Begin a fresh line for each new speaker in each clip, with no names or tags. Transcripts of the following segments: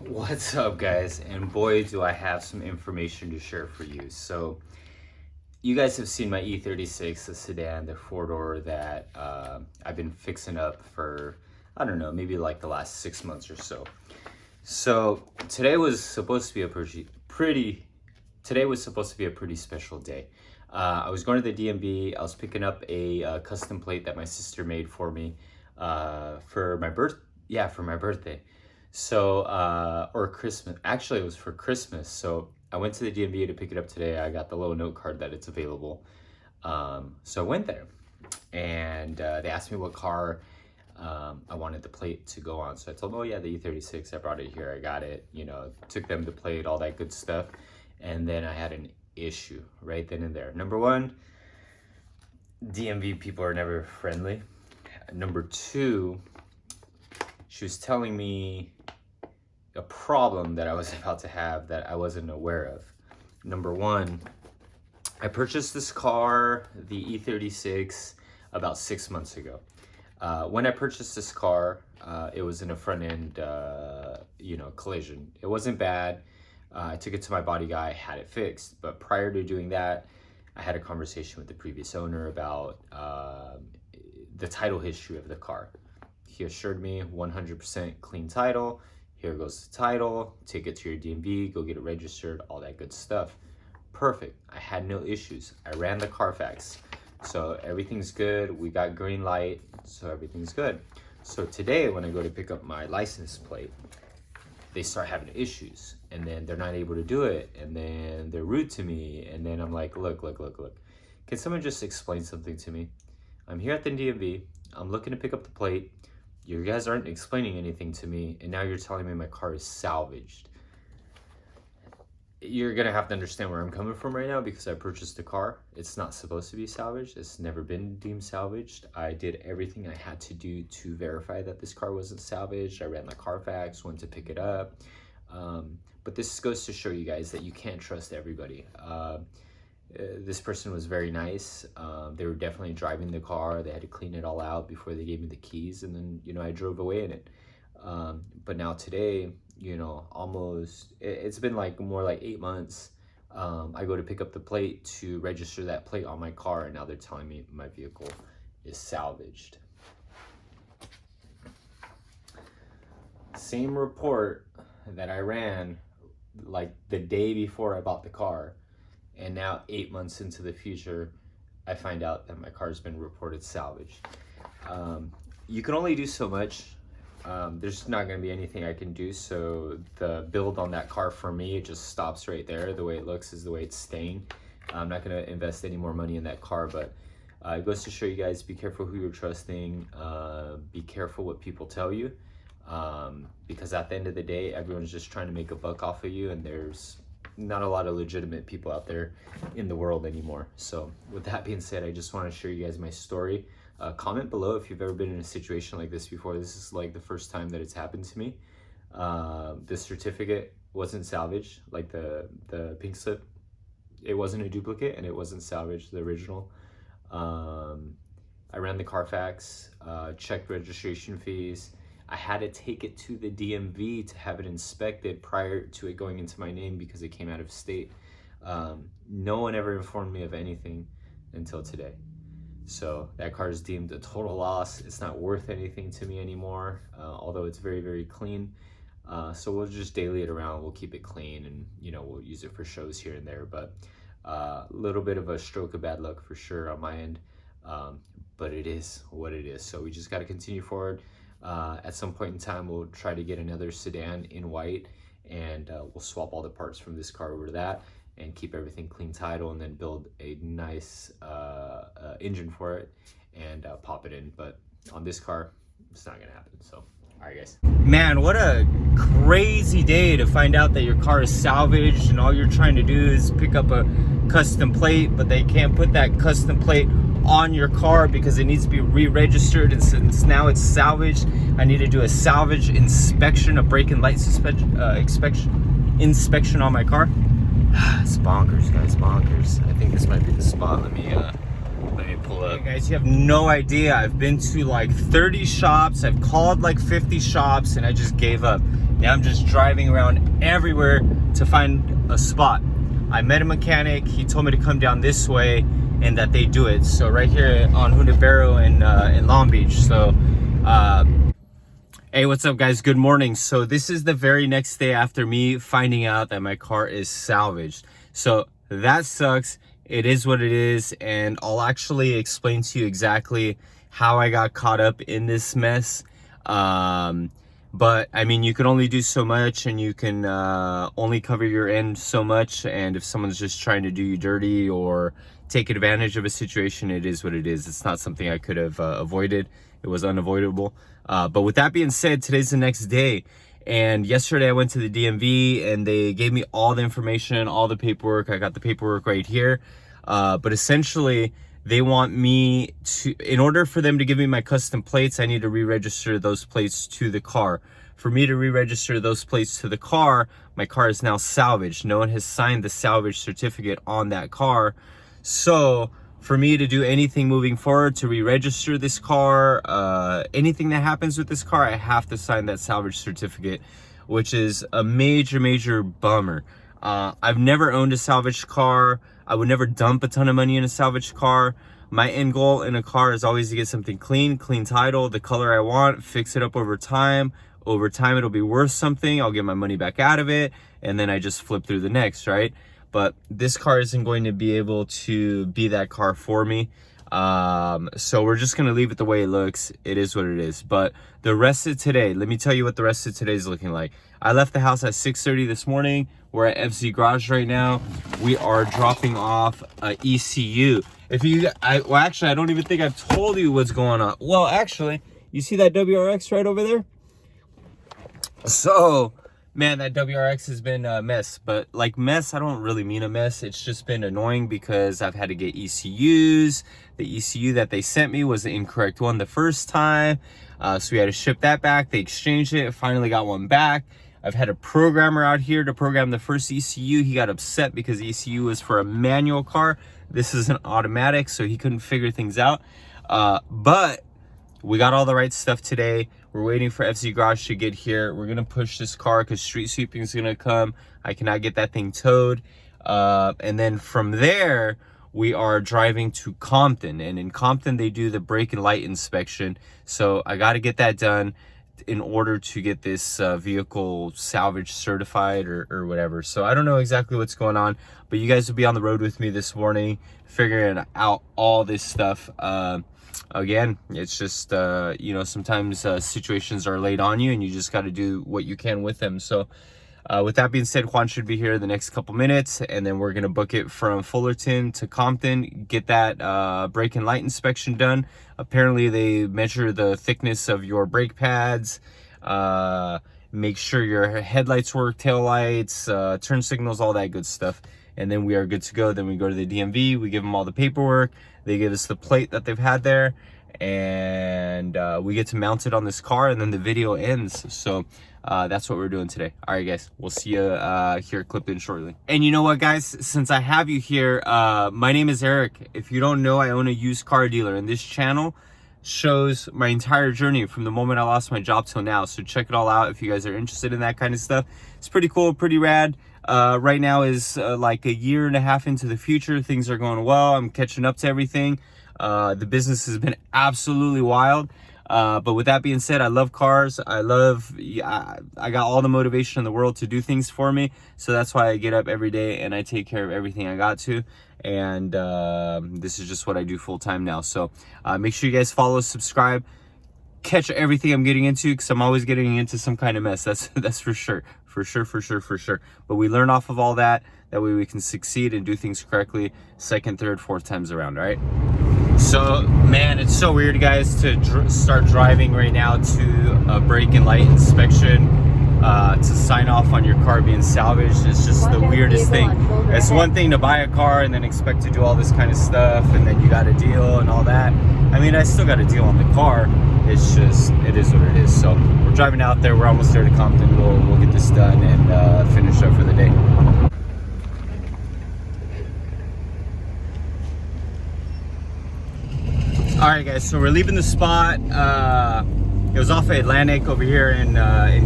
What's up, guys? And boy, do I have some information to share for you. So you guys have seen my E36, the sedan, the four-door that I've been fixing up for, I don't know, maybe like the last 6 months or so. So today was supposed to be a pretty special day. I was going to the DMV. I was picking up a custom plate that my sister made for me for my birthday. So, or Christmas. Actually, it was for Christmas. So I went to the DMV to pick it up today. I got the little note card that it's available. So I went there, and they asked me what car I wanted the plate to go on. So I told them, oh yeah, the E36. I brought it here. I got it. You know, took them the plate, all that good stuff. And then I had an issue right then and there. Number one, DMV people are never friendly. Number two, she was telling me a problem that I was about to have that I wasn't aware of. Number one, I purchased this car, the E36, about 6 months ago. When I purchased this car, it was in a front end, collision. It wasn't bad. I took it to my body guy, had it fixed. But prior to doing that, I had a conversation with the previous owner about the title history of the car. He assured me 100% clean title. Here goes the title. Take it to your DMV, go get it registered, all that good stuff. Perfect. I had no issues. I ran the Carfax. So everything's good. We got green light, so everything's good. So today when I go to pick up my license plate, they start having issues, and then they're not able to do it, and then they're rude to me, and then I'm like, look. Can someone just explain something to me? I'm here at the DMV. I'm looking to pick up the plate. You guys aren't explaining anything to me, and now you're telling me my car is salvaged. You're gonna have to understand where I'm coming from right now, because I purchased a car. It's not supposed to be salvaged. It's never been deemed salvaged. I did everything I had to do to verify that this car wasn't salvaged. I ran the Carfax, went to pick it up. But this goes to show you guys that you can't trust everybody. This person was very nice. They were definitely driving the car. They had to clean it all out before they gave me the keys, and then I drove away in it. But now today, it's been like more like 8 months. I go to pick up the plate to register that plate on my car, and now they're telling me my vehicle is salvaged. Same report that I ran like the day before I bought the car, and now 8 months into the future, I find out that my car's been reported salvaged. You can only do so much. There's not going to be anything I can do, so the build on that car for me, it just stops right there. The way it looks is the way it's staying. I'm not going to invest any more money in that car, but it goes to show you guys, be careful who you're trusting. Be careful what people tell you, because at the end of the day, everyone's just trying to make a buck off of you, and there's not a lot of legitimate people out there in the world anymore. So with that being said, I just want to share you guys my story. Comment below if you've ever been in a situation like this before. This is like the first time that it's happened to me. The certificate wasn't salvaged, like the pink slip. It wasn't a duplicate, and it wasn't salvaged, the original. I ran the Carfax, checked registration fees. I had to take it to the DMV to have it inspected prior to it going into my name because it came out of state. No one ever informed me of anything until today. So that car is deemed a total loss. It's not worth anything to me anymore, although it's very, very clean. So we'll just daily it around. We'll keep it clean, and we'll use it for shows here and there. But a little bit of a stroke of bad luck for sure on my end. But it is what it is. So we just got to continue forward. At some point in time, we'll try to get another sedan in white, and we'll swap all the parts from this car over to that, and keep everything clean title, and then build a nice engine for it and pop it in. But on this car, it's not gonna happen. So all right, guys. Man, what a crazy day to find out that your car is salvaged, and all you're trying to do is pick up a custom plate, but they can't put that custom plate on your car because it needs to be re-registered, and since now it's salvaged, I need to do a salvage inspection, a brake and light inspection on my car. It's bonkers, guys, bonkers. I think this might be the spot. Let me pull up. Hey guys, you have no idea. I've been to like 30 shops. I've called like 50 shops, and I just gave up. Now I'm just driving around everywhere to find a spot. I met a mechanic. He told me to come down this way and that they do it. So right here on Hunabero in Long Beach. So hey, what's up guys? Good morning. So this is the very next day after me finding out that my car is salvaged. So that sucks. It is what it is, and I'll actually explain to you exactly how I got caught up in this mess. But I mean, you can only do so much, and you can only cover your end so much. And if someone's just trying to do you dirty or take advantage of a situation, it is what it is. It's not something I could have avoided. It was unavoidable. But with that being said, today's the next day. And yesterday I went to the DMV and they gave me all the information, all the paperwork. I got the paperwork right here. But essentially they want me to, in order for them to give me my custom plates, I need to re-register those plates to the car. For me to re-register those plates to the car, my car is now salvaged. No one has signed the salvage certificate on that car. So for me to do anything moving forward to re-register this car, anything that happens with this car, I have to sign that salvage certificate, which is a major bummer. I've never owned a salvaged car. I would never dump a ton of money in a salvaged car. My end goal in a car is always to get something clean title, the color I want, fix it up over time. Over time, it'll be worth something. I'll get my money back out of it, and then I just flip through the next, right? But this car isn't going to be able to be that car for me. So we're just going to leave it the way it looks. It is what it is. But the rest of today, let me tell you what the rest of today is looking like. I left the house at 6:30 this morning. We're at FZ Garage right now. We are dropping off ECU. Well, actually, I don't even think I've told you what's going on. Well, actually, you see that WRX right over there? So, man, that WRX has been a mess. But like mess, I don't really mean a mess. It's just been annoying because I've had to get ECUs. The ECU that they sent me was the incorrect one the first time. So we had to ship that back. They exchanged it. Finally got one back. I've had a programmer out here to program the first ECU. He got upset because the ECU was for a manual car. This is an automatic, so he couldn't figure things out. But we got all the right stuff today. We're waiting for FZ Garage to get here. We're gonna push this car because street sweeping is gonna come. I cannot get that thing towed. And then from there, we are driving to Compton. And in Compton, they do the brake and light inspection. So I gotta get that done in order to get this vehicle salvage certified or whatever. So I don't know exactly what's going on, but you guys will be on the road with me this morning, figuring out all this stuff. Again, it's just, you know, sometimes situations are laid on you and you just got to do what you can with them. So with that being said, Juan should be here in the next couple minutes, and then we're going to book it from Fullerton to Compton, get that brake and light inspection done. Apparently they measure the thickness of your brake pads, make sure your headlights work, tail lights, turn signals, all that good stuff. And then we are good to go. Then we go to the DMV, we give them all the paperwork, they give us the plate that they've had there, and we get to mount it on this car, and then the video ends. So that's what we're doing today. All right, guys, we'll see you here clipped in shortly. And you know what, guys, since I have you here, my name is Eric. If you don't know, I own a used car dealer, and this channel shows my entire journey from the moment I lost my job till now. So check it all out if you guys are interested in that kind of stuff. It's pretty cool, pretty rad. Right now is like a year and a half into the future. Things are going well. I'm catching up to everything. The business has been absolutely wild. But with that being said, I love cars. I got all the motivation in the world to do things for me. So that's why I get up every day and I take care of everything I got to. And this is just what I do full time now. So make sure you guys follow, subscribe, catch everything I'm getting into, because I'm always getting into some kind of mess. That's for sure. For sure. But we learn off of all that. That way we can succeed and do things correctly second, third, fourth times around, all right? So, man, it's so weird, guys, to start driving right now to a brake and light inspection to sign off on your car being salvaged. It's just the weirdest thing. It's one thing to buy a car and then expect to do all this kind of stuff, and then you got a deal and all that. I mean, I still got a deal on the car. It's just, it is what it is. So we're driving out there. We're almost there to Compton. We'll get this done and finish up for the day. All right, guys, so we're leaving the spot.
It was off of Atlantic over here in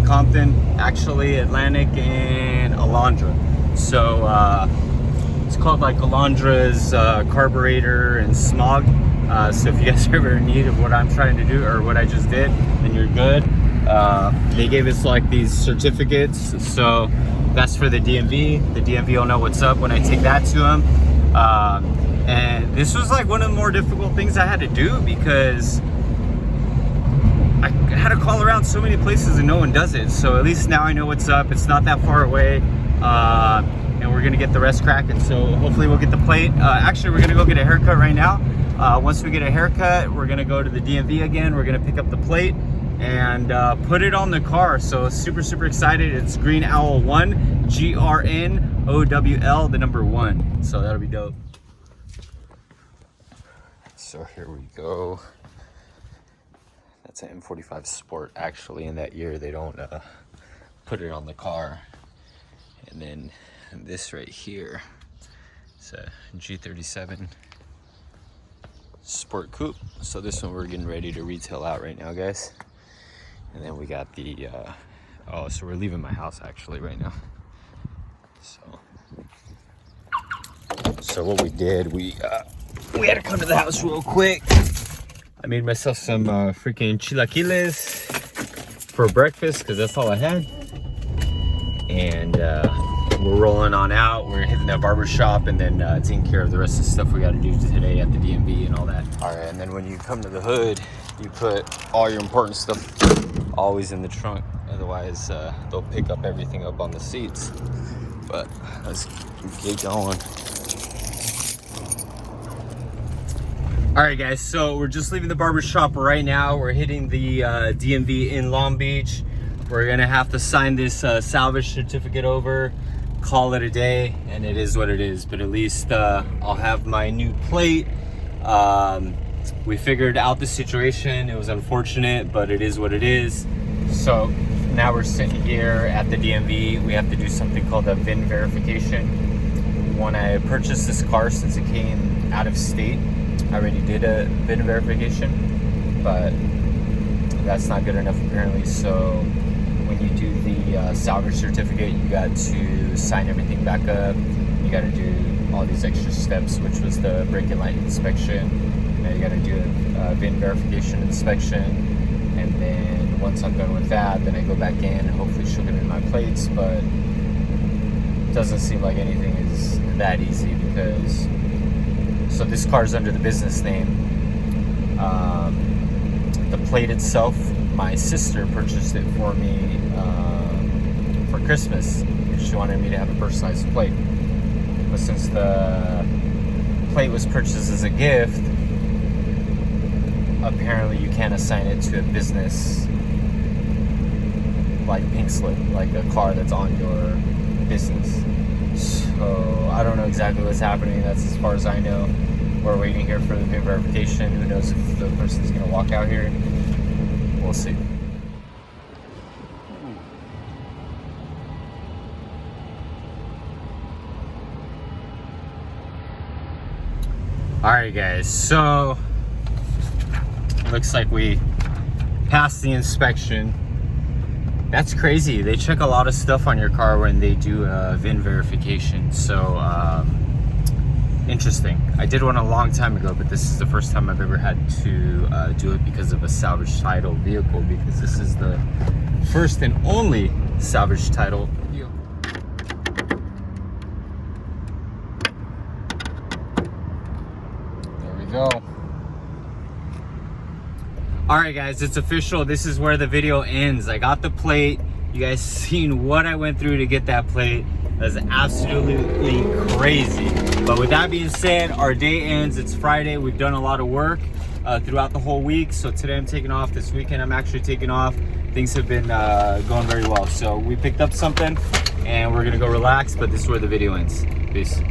Compton. Actually, Atlantic and Alondra. So it's called like Alondra's carburetor and smog. So if you guys are ever in need of what I'm trying to do or what I just did, then you're good. They gave us like these certificates, so that's for the DMV. The DMV will know what's up when I take that to them. And this was like one of the more difficult things I had to do because I had to call around so many places and no one does it. So at least now I know what's up. It's not that far away. And we're gonna get the rest cracking. So hopefully we'll get the plate. Actually, we're gonna go get a haircut right now. Once we get a haircut, we're gonna go to the DMV again. We're gonna pick up the plate and put it on the car. So super excited. It's Green Owl 1, GRNOWL, the number 1. So that'll be dope. So here we go. That's an M45 Sport. Actually, in that year, they don't put it on the car. And then this right here, it's a G37 Sport Coupe. So this one we're getting ready to retail out right now, guys. And then we got the oh, so we're leaving my house actually right now. So what we did, we had to come to the house real quick. I made myself some freaking chilaquiles for breakfast because that's all I had. And we're rolling on out. We're hitting the barber shop and then taking care of the rest of the stuff we got to do today at the DMV and all that. All right, and then when you come to the hood, you put all your important stuff always in the trunk. Otherwise, they'll pick up everything up on the seats. But let's get going. All right, guys, so we're just leaving the barber shop right now. We're hitting the DMV in Long Beach. We're gonna have to sign this salvage certificate over, call it a day, and it is what it is. But at least I'll have my new plate. We figured out the situation. It was unfortunate, but it is what it is. So now we're sitting here at the DMV. We have to do something called a VIN verification. When I purchased this car, since it came out of state, I already did a VIN verification, but that's not good enough apparently. So when you do the salvage certificate, you got to sign everything back up. You got to do all these extra steps, which was the brake and light inspection. Now you got to do a VIN verification inspection, and then once I'm done with that, then I go back in and hopefully she'll get in my plates. But it doesn't seem like anything is that easy because so this car's under the business name. The plate itself, my sister purchased it for me for Christmas. She wanted me to have a personalized plate. But since the plate was purchased as a gift, apparently you can't assign it to a business like pink slip, like a car that's on your business. So I don't know exactly what's happening. That's as far as I know. We're waiting here for the VIN verification. Who knows if the person's gonna walk out here? We'll see. All right, guys. So looks like we passed the inspection. That's crazy. They check a lot of stuff on your car when they do a VIN verification. So interesting. I did one a long time ago, but this is the first time I've ever had to do it because of a salvage title vehicle, because this is the first and only salvage title vehicle. There we go. All right, guys, it's official. This is where the video ends. I got the plate. You guys seen what I went through to get that plate. That's absolutely crazy. But with that being said, our day ends. It's Friday. We've done a lot of work throughout the whole week. So today I'm taking off. This weekend I'm actually taking off. Things have been going very well. So we picked up something and we're gonna go relax, but this is where the video ends. Peace.